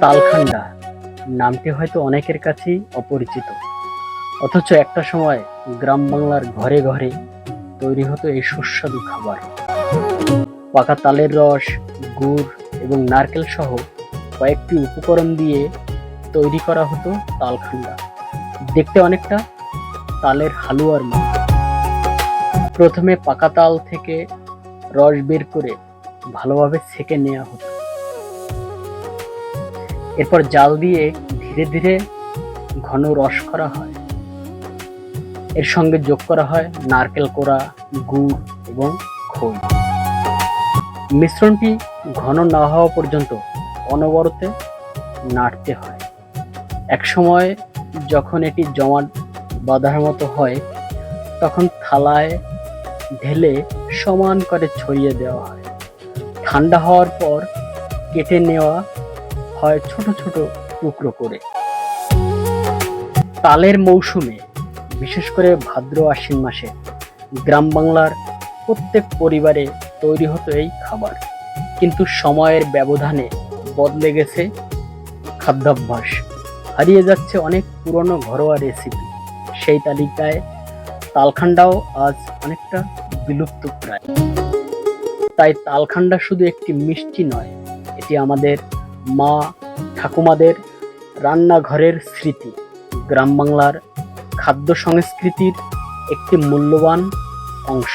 তালখান্ডা নামটি হয়তো অনেকের কাছেই অপরিচিত, অথচ একটা সময় গ্রাম বাংলার ঘরে ঘরে তৈরি হতো এই সুস্বাদু খাবার। পাকা তালের রস, গুড় এবং নারকেল সহ কয়েকটি উপকরণ দিয়ে তৈরি করা হতো তালখান্ডা। দেখতে অনেকটা তালের হালুয়ার মতো। প্রথমে পাকা তাল থেকে রস বের করে ভালোভাবে ছেঁকে নেওয়া হতো। এরপর জাল দিয়ে ধীরে ধীরে ঘন রস করা হয়। এর সঙ্গে যোগ করা হয় নারকেল কোড়া, গুড় এবং খই। মিশ্রণটি ঘন না হওয়া পর্যন্ত অনবরতে নাড়তে হয়। এক সময় যখন এটি জমাট বাঁধার মতো হয়, তখন থালায় ঢেলে সমান করে ছড়িয়ে দেওয়া হয়। ঠান্ডা হওয়ার পর কেটে নেওয়া হয় ছোট ছোট টুকরো করে। তালের মৌসুমে, বিশেষ করে ভাদ্র আশ্বিন মাসে, গ্রাম বাংলার প্রত্যেক পরিবারে তৈরি হতো এই খাবার। কিন্তু সময়ের ব্যবধানে বদলে গেছে খাদ্যাভ্যাস, হারিয়ে যাচ্ছে অনেক পুরনো ঘরোয়া রেসিপি। সেই তালিকায় তালখান্ডাও আজ অনেকটা বিলুপ্ত প্রায়। তাই তালখান্ডা শুধু একটি মিষ্টি নয়, এটি আমাদের মা ঠাকুমাদের রান্নাঘরের স্মৃতি, গ্রাম বাংলার খাদ্য সংস্কৃতির একটি মূল্যবান অংশ।